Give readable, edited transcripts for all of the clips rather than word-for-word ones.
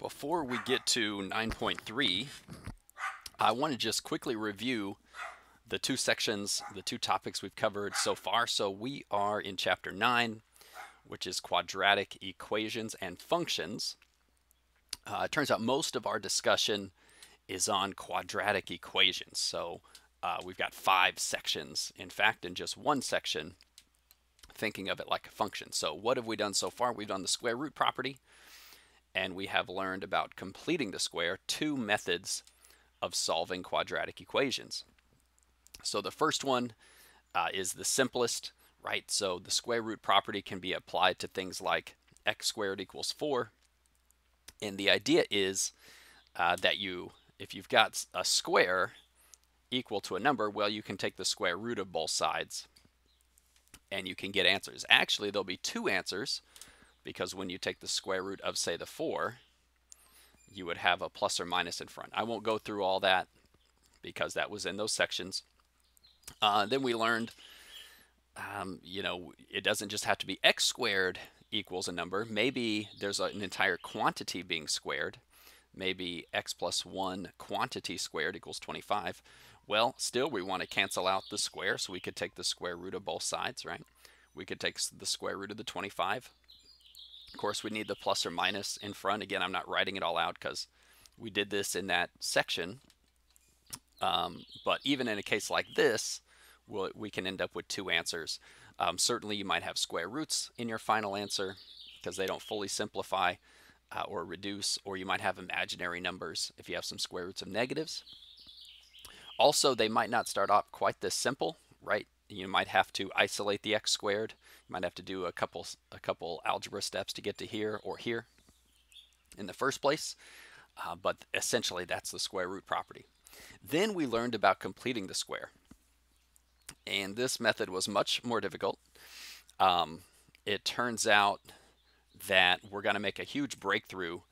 Before we get to 9.3, I want to just quickly review the two sections, the two topics we've covered so far. So we are in chapter 9, which is quadratic equations and functions. It turns out most of our discussion is on quadratic equations. So we've got 5 sections, in fact, in just one section, thinking of it like a function. So what have we done so far? We've done the square root property, and we have learned about completing the square, 2 methods of solving quadratic equations. So the first one is the simplest, right? So the square root property can be applied to things like x squared equals 4. And the idea is that if you've got a square equal to a number, well, you can take the square root of both sides and you can get answers. Actually, there'll be 2 answers, because when you take the square root of, say, the 4, you would have a plus or minus in front. I won't go through all that because that was in those sections. Then we learned, it doesn't just have to be x squared equals a number. Maybe there's an entire quantity being squared. Maybe x plus 1 quantity squared equals 25. Well, still we want to cancel out the square, so we could take the square root of both sides, right? We could take the square root of the 25. Of course, we need the plus or minus in front. Again, I'm not writing it all out because we did this in that section. But even in a case like this, we can end up with 2 answers. Certainly, you might have square roots in your final answer because they don't fully simplify or reduce, or you might have imaginary numbers if you have some square roots of negatives. Also, they might not start off quite this simple, right? You might have to isolate the x squared. You might have to do a couple algebra steps to get to here or here in the first place. But essentially, that's the square root property. Then we learned about completing the square. And this method was much more difficult. It turns out that we're going to make a huge breakthrough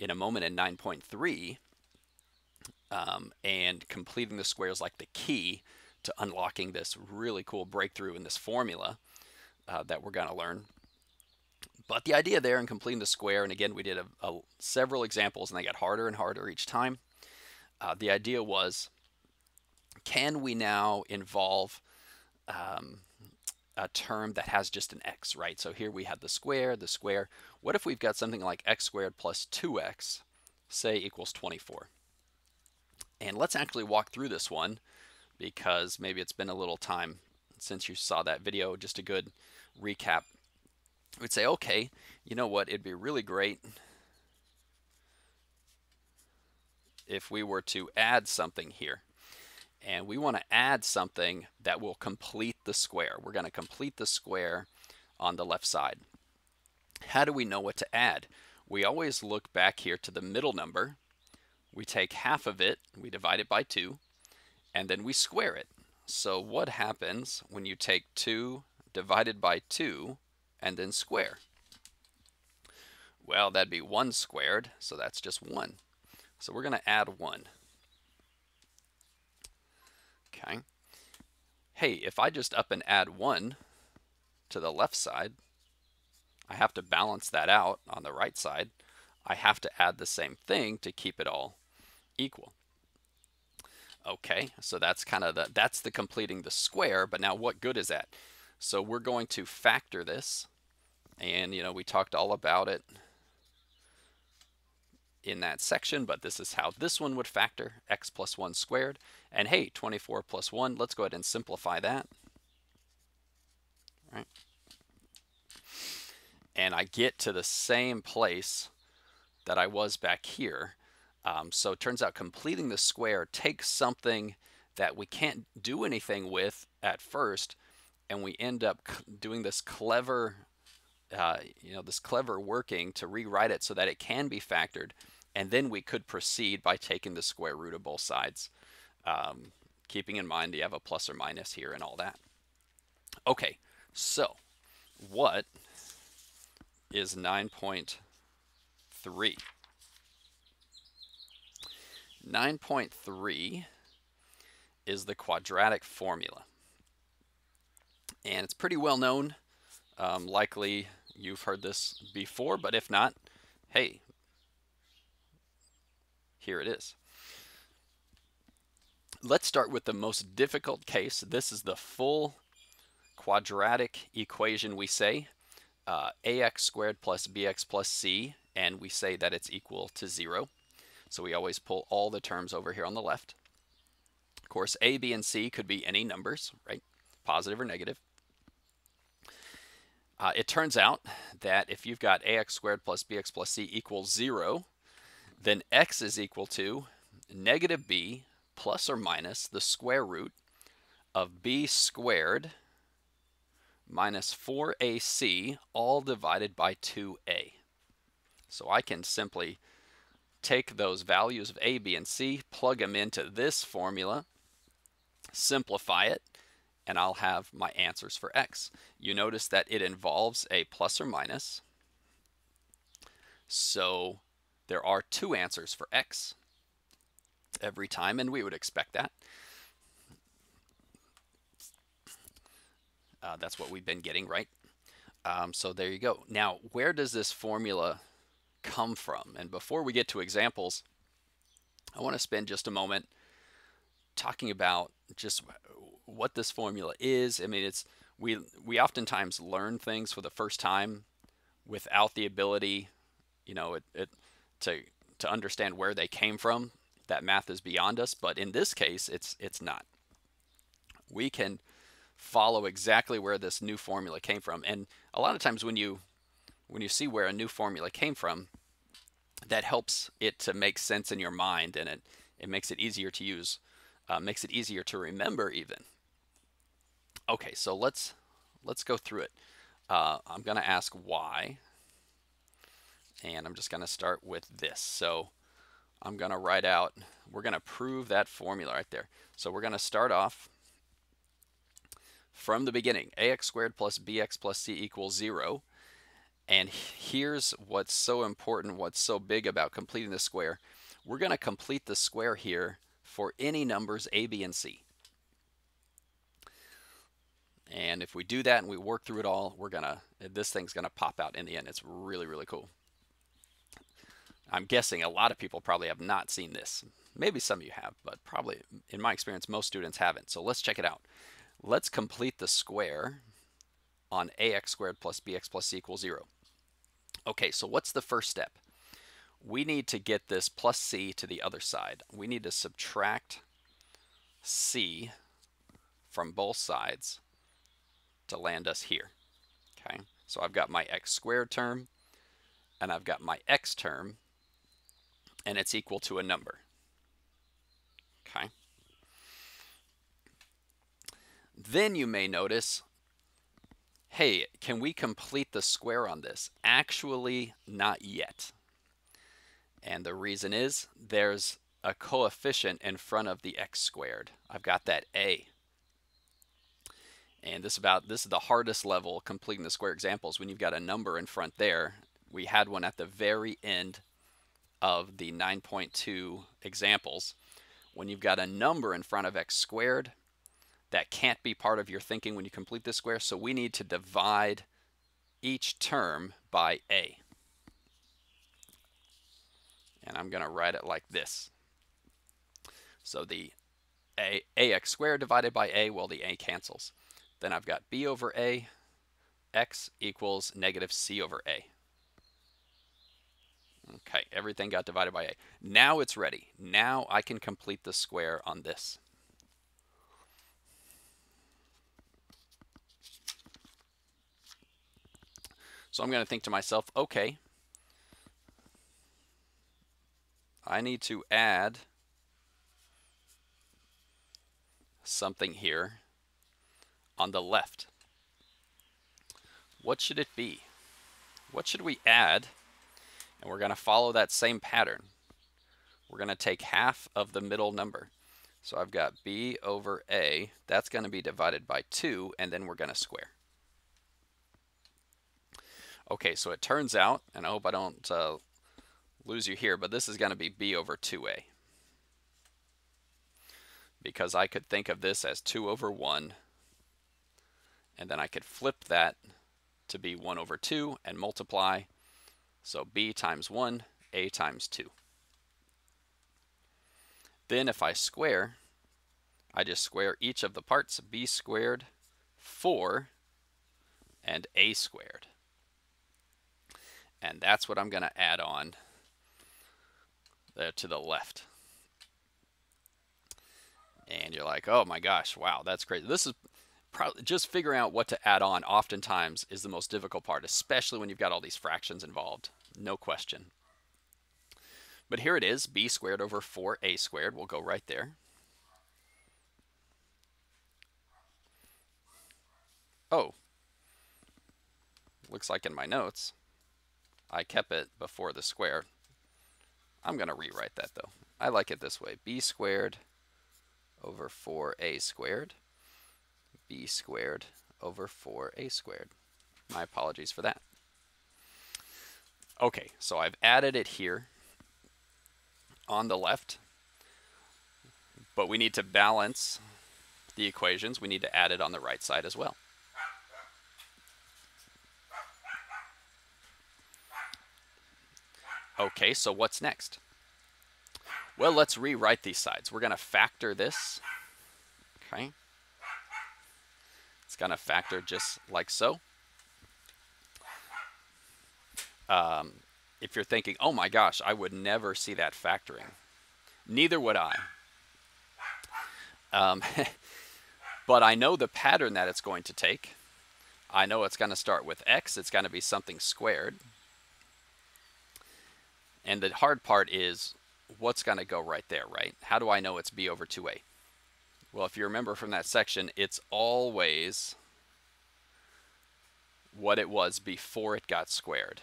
in a moment in 9.3. And completing the square is like the key to unlocking this really cool breakthrough in this formula that we're going to learn. But the idea there in completing the square, and again, we did several examples and they got harder and harder each time. The idea was, can we now involve a term that has just an x, right? So here we have the square. What if we've got something like x squared plus 2x, say, equals 24? And let's actually walk through this one, because maybe it's been a little time since you saw that video. Just a good recap. We'd say, okay, you know what? It'd be really great if we were to add something here. And we want to add something that will complete the square. We're going to complete the square on the left side. How do we know what to add? We always look back here to the middle number. We take half of it, we divide it by 2, and then we square it. So what happens when you take 2 divided by 2 and then square? Well, that'd be 1 squared, so that's just 1. So we're going to add 1. Okay. Hey, if I just up and add 1 to the left side, I have to balance that out on the right side. I have to add the same thing to keep it all equal. Okay, so that's kind of that's the completing the square, but now what good is that? So we're going to factor this, and we talked all about it in that section, but this is how this one would factor, x plus 1 squared. And hey, 24 plus 1, let's go ahead and simplify that. Right. And I get to the same place that I was back here. So it turns out completing the square takes something that we can't do anything with at first, and we end up doing this clever, this clever working to rewrite it so that it can be factored, and then we could proceed by taking the square root of both sides, keeping in mind you have a plus or minus here and all that. Okay, so what is 9.3? 9.3 is the quadratic formula. And it's pretty well known. Likely you've heard this before, but if not, hey, here it is. Let's start with the most difficult case. This is the full quadratic equation, we say. Ax squared plus bx plus c, and we say that it's equal to 0. So we always pull all the terms over here on the left. Of course, a, b, and c could be any numbers, right? Positive or negative. It turns out that if you've got ax squared plus bx plus c equals 0, then x is equal to negative b plus or minus the square root of b squared minus 4ac, all divided by 2a. So I can simply take those values of a, b, and c, plug them into this formula, simplify it, and I'll have my answers for x. You notice that it involves a plus or minus, so there are 2 answers for x every time, and we would expect that. That's what we've been getting, right? So there you go. Now, where does this formula come from? And before we get to examples, I want to spend just a moment talking about just what this formula is. I mean, it's we oftentimes learn things for the first time without the ability, you know, to understand where they came from. That math is beyond us, but in this case, it's not. We can follow exactly where this new formula came from, and a lot of times when you see where a new formula came from, that helps it to make sense in your mind, and it makes it easier to use, makes it easier to remember even. Okay, so let's go through it. I'm going to ask why, and I'm just going to start with this. So I'm going to write out, we're going to prove that formula right there. So we're going to start off from the beginning. Ax squared plus bx plus c equals 0. And here's what's so important, what's so big about completing the square. We're going to complete the square here for any numbers a, b, and c. And if we do that and we work through it all, this thing's gonna pop out in the end. It's really, really cool. I'm guessing a lot of people probably have not seen this. Maybe some of you have, but probably, in my experience, most students haven't. So let's check it out. Let's complete the square on ax squared plus bx plus c equals 0. Okay, so what's the first step? We need to get this plus c to the other side. We need to subtract c from both sides to land us here. Okay, so I've got my x squared term and I've got my x term, and it's equal to a number. Okay. Then you may notice, hey, can we complete the square on this? Actually, not yet. And the reason is there's a coefficient in front of the x squared. I've got that a. And this is the hardest level completing the square examples, when you've got a number in front there. We had one at the very end of the 9.2 examples. When you've got a number in front of x squared, that can't be part of your thinking when you complete this square, so we need to divide each term by a. And I'm going to write it like this. So the ax squared divided by a, well, the a cancels. Then I've got b over a, x equals negative c over a. Okay, everything got divided by a. Now it's ready. Now I can complete the square on this. So I'm going to think to myself, okay, I need to add something here on the left. What should it be? What should we add? And we're going to follow that same pattern. We're going to take half of the middle number. So I've got b over a. That's going to be divided by 2, and then we're going to square. Okay, so it turns out, and I hope I don't lose you here, but this is going to be b over 2a. Because I could think of this as 2 over 1, and then I could flip that to be 1 over 2 and multiply. So b times 1, a times 2. Then if I square, I just square each of the parts, b squared, 4, and a squared. And that's what I'm going to add on there to the left. And you're like, oh my gosh, wow, that's crazy. This is probably just figuring out what to add on oftentimes is the most difficult part, especially when you've got all these fractions involved. No question. But here it is, b squared over 4a squared. We'll go right there. Oh, looks like in my notes, I kept it before the square. I'm going to rewrite that though. I like it this way, b squared over 4a squared, b squared over 4a squared. My apologies for that. Okay, so I've added it here on the left, but we need to balance the equations. We need to add it on the right side as well. Okay, so what's next? Well, let's rewrite these sides. We're going to factor this. Okay. It's going to factor just like so. If you're thinking, oh my gosh, I would never see that factoring. Neither would I. But I know the pattern that it's going to take. I know it's going to start with x. It's going to be something squared. And the hard part is what's going to go right there, right? How do I know it's b over 2a? Well, if you remember from that section, it's always what it was before it got squared.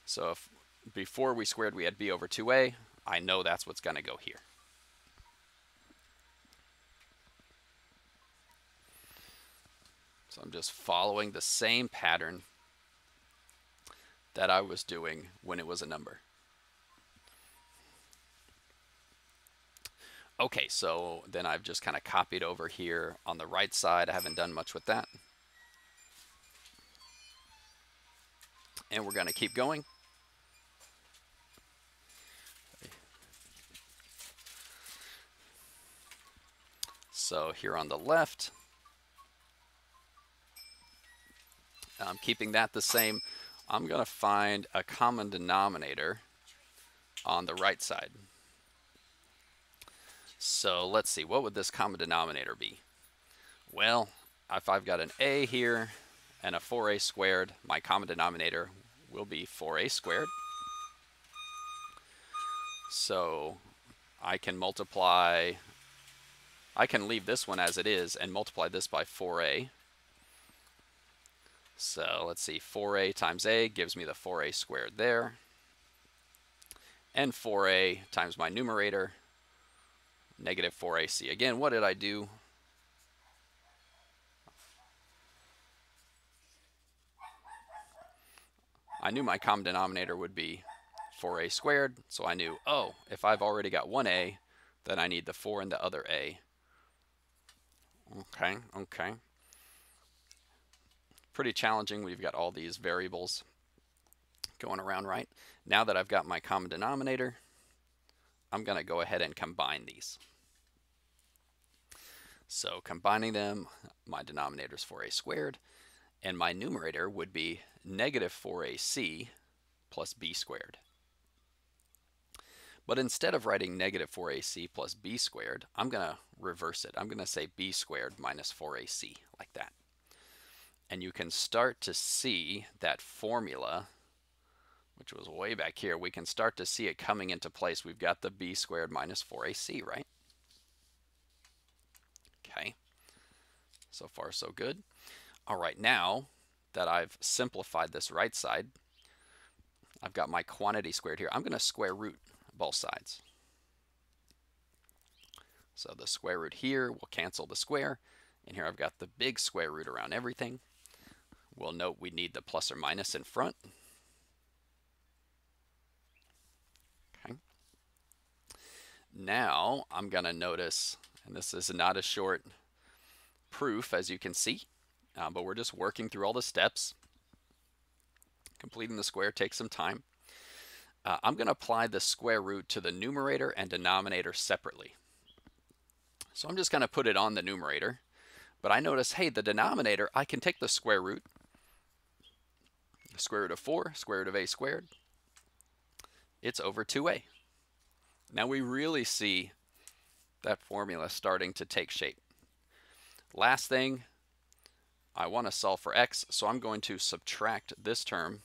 So if before we squared we had b over 2a, I know that's what's going to go here. So I'm just following the same pattern that I was doing when it was a number. Okay, so then I've just kind of copied over here on the right side. I haven't done much with that. And we're going to keep going. So here on the left, I'm keeping that the same. I'm going to find a common denominator on the right side. So let's see, what would this common denominator be? Well, if I've got an a here and a 4a squared, my common denominator will be 4a squared. So I can multiply, I can leave this one as it is and multiply this by 4a. So let's see, 4a times a gives me the 4a squared there. And 4a times my numerator, negative 4ac. Again, what did I do? I knew my common denominator would be 4a squared, so I knew, oh, if I've already got one a, then I need the 4 in the other a. Okay. Pretty challenging when you've got all these variables going around, right? Now that I've got my common denominator, I'm going to go ahead and combine these. So combining them, my denominator is 4a squared, and my numerator would be negative 4ac plus b squared. But instead of writing negative 4ac plus b squared, I'm going to reverse it. I'm going to say b squared minus 4ac, like that. And you can start to see that formula, which was way back here. We can start to see it coming into place. We've got the b squared minus 4ac, right? Okay. So far, so good. All right, now that I've simplified this right side, I've got my quantity squared here. I'm going to square root both sides. So the square root here will cancel the square. And here I've got the big square root around everything. We'll note we need the plus or minus in front. Okay. Now I'm going to notice, and this is not a short proof as you can see, but we're just working through all the steps. Completing the square takes some time. I'm going to apply the square root to the numerator and denominator separately. So I'm just going to put it on the numerator. But I notice, hey, the denominator, I can take the square root of 4, square root of a squared. It's over 2a. Now we really see that formula starting to take shape. Last thing, I want to solve for x, so I'm going to subtract this term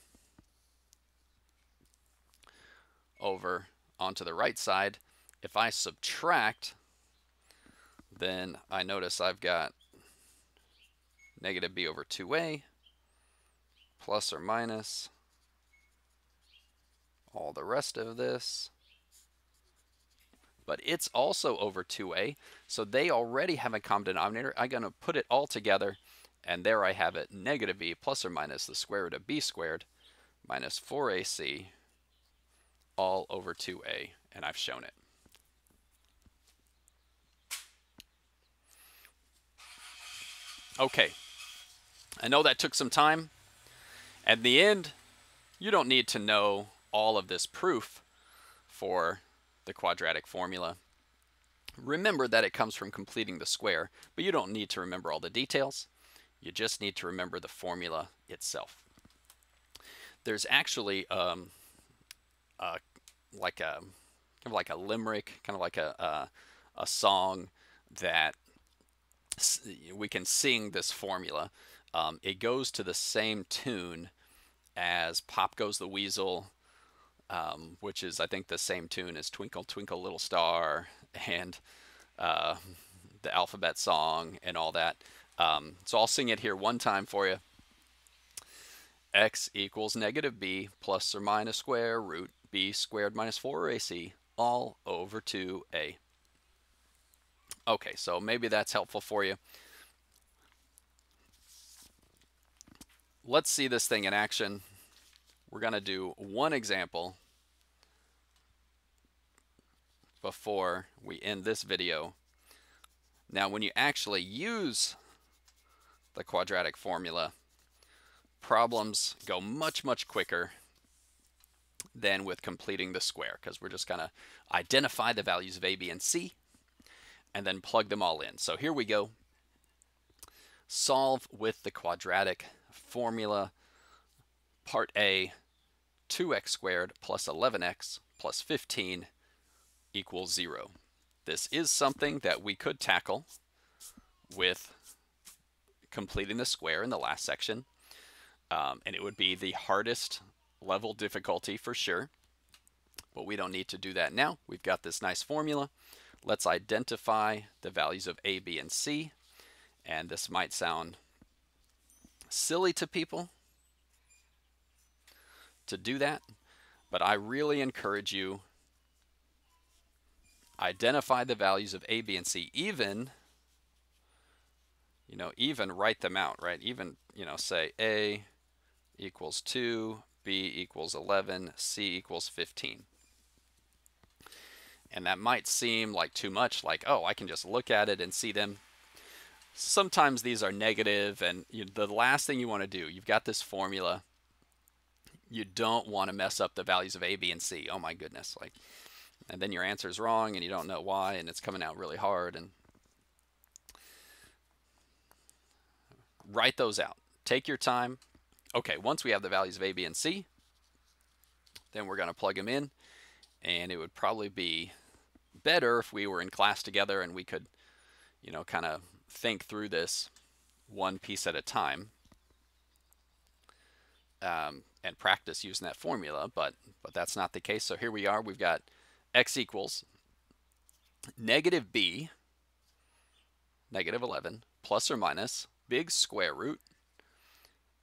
over onto the right side. If I subtract, then I notice I've got negative b over 2a plus or minus all the rest of this. But it's also over 2a, so they already have a common denominator. I'm going to put it all together, and there I have it, negative b plus or minus the square root of b squared minus 4ac all over 2a, and I've shown it. Okay, I know that took some time. At the end, you don't need to know all of this proof for the quadratic formula. Remember that it comes from completing the square, but you don't need to remember all the details. You just need to remember the formula itself. There's actually like a limerick, kind of like a song that we can sing this formula. It goes to the same tune as Pop Goes the Weasel, which is, I think, the same tune as Twinkle Twinkle Little Star and the alphabet song and all that. So I'll sing it here one time for you. X equals negative b plus or minus square root b squared minus 4ac all over 2a. Okay, so maybe that's helpful for you. Let's see this thing in action. We're going to do one example before we end this video. Now, when you actually use the quadratic formula, problems go much, much quicker than with completing the square, because we're just going to identify the values of a, b, and c, and then plug them all in. So here we go. Solve with the quadratic formula. Part A, 2x squared plus 11x plus 15 equals 0. This is something that we could tackle with completing the square in the last section. And it would be the hardest level difficulty for sure. But we don't need to do that now. We've got this nice formula. Let's identify the values of a, b, and c. And this might sound silly to people to do that, but I really encourage you, identify the values of a, b, and c. Even write them out, right? Even, say a equals 2, b equals 11, c equals 15. And that might seem like too much, like, oh, I can just look at it and see them. Sometimes these are negative, and the last thing you want to do, you've got this formula, you don't want to mess up the values of a, b, and c. Oh my goodness, and then your answer is wrong and you don't know why, and it's coming out really hard. And write those out. Take your time. Okay, once we have the values of a, b, and c, then we're going to plug them in, and it would probably be better if we were in class together and we could, kind of think through this one piece at a time, and practice using that formula, but that's not the case. So here we are. We've got x equals negative b, negative 11, plus or minus big square root.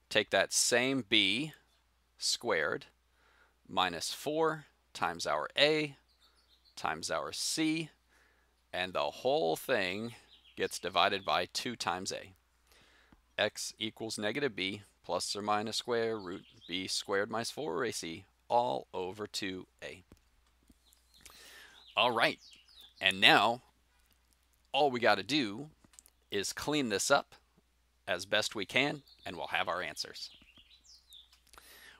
Take that same b squared minus 4 times our a times our c, and the whole thing gets divided by 2 times a. X equals negative b plus or minus square root b squared minus 4ac all over 2a. All right, and now all we got to do is clean this up as best we can, and we'll have our answers.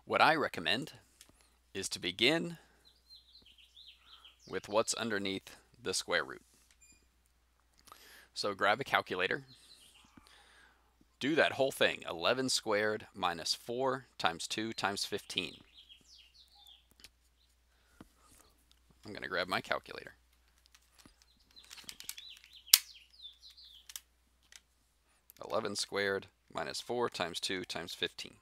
What I recommend is to begin with what's underneath the square root. So grab a calculator. Do that whole thing, 11 squared minus 4 times 2 times 15. I'm going to grab my calculator. (11 squared minus 4 times 2 times 15).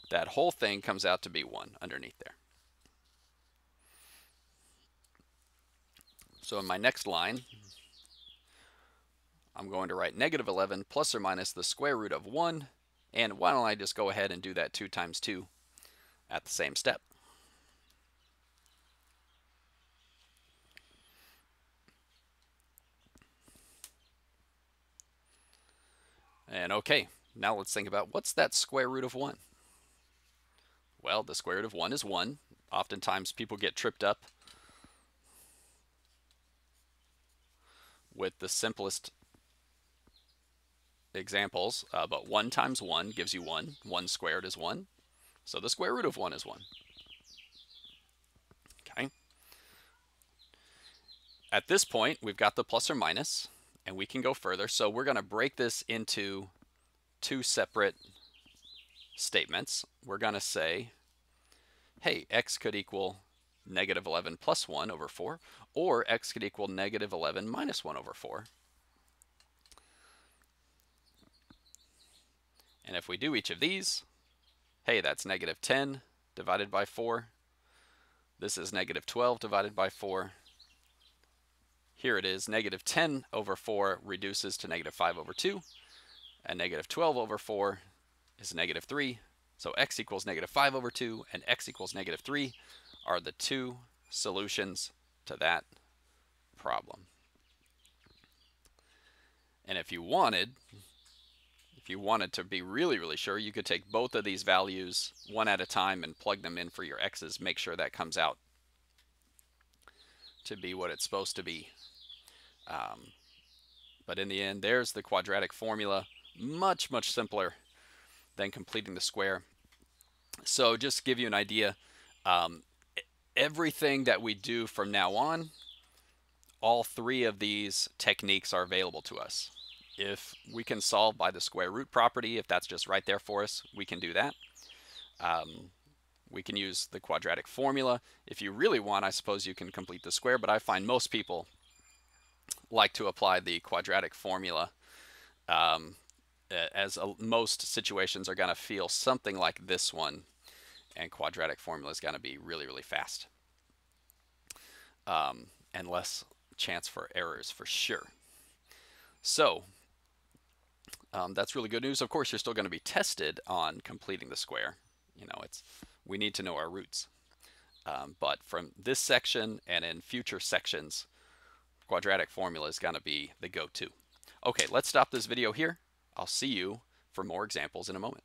That whole thing comes out to be 1 underneath there. So in my next line, I'm going to write negative 11 plus or minus the square root of 1. And why don't I just go ahead and do that 2 times 2 at the same step. And okay, now let's think about what's that square root of 1? Well, the square root of 1 is 1. Oftentimes people get tripped up with the simplest examples, but 1 times 1 gives you 1. 1 squared is 1. So the square root of 1 is 1. Okay. At this point, we've got the plus or minus, and we can go further. So we're going to break this into 2 separate statements. We're going to say, hey, x could equal negative 11 plus 1 over 4, or x could equal negative 11 minus 1 over 4. And if we do each of these, hey, that's negative 10 divided by 4. This is negative 12 divided by 4. Here it is, negative 10 over 4 reduces to negative 5 over 2, and negative 12 over 4 is negative 3. So x equals negative 5 over 2 and x equals negative 3 are the 2 solutions to that problem. And if you wanted to be really, really sure, you could take both of these values one at a time and plug them in for your x's. Make sure that comes out to be what it's supposed to be. But in the end, there's the quadratic formula. Much, much simpler than completing the square. So just to give you an idea, everything that we do from now on, all 3 of these techniques are available to us. If we can solve by the square root property, if that's just right there for us, we can do that. We can use the quadratic formula. If you really want, I suppose you can complete the square, but I find most people like to apply the quadratic formula, as most situations are going to feel something like this one, and quadratic formula is going to be really, really fast, and less chance for errors for sure. So that's really good news. Of course, you're still going to be tested on completing the square. You know, we need to know our roots. But from this section and in future sections, quadratic formula is going to be the go-to. Okay, let's stop this video here. I'll see you for more examples in a moment.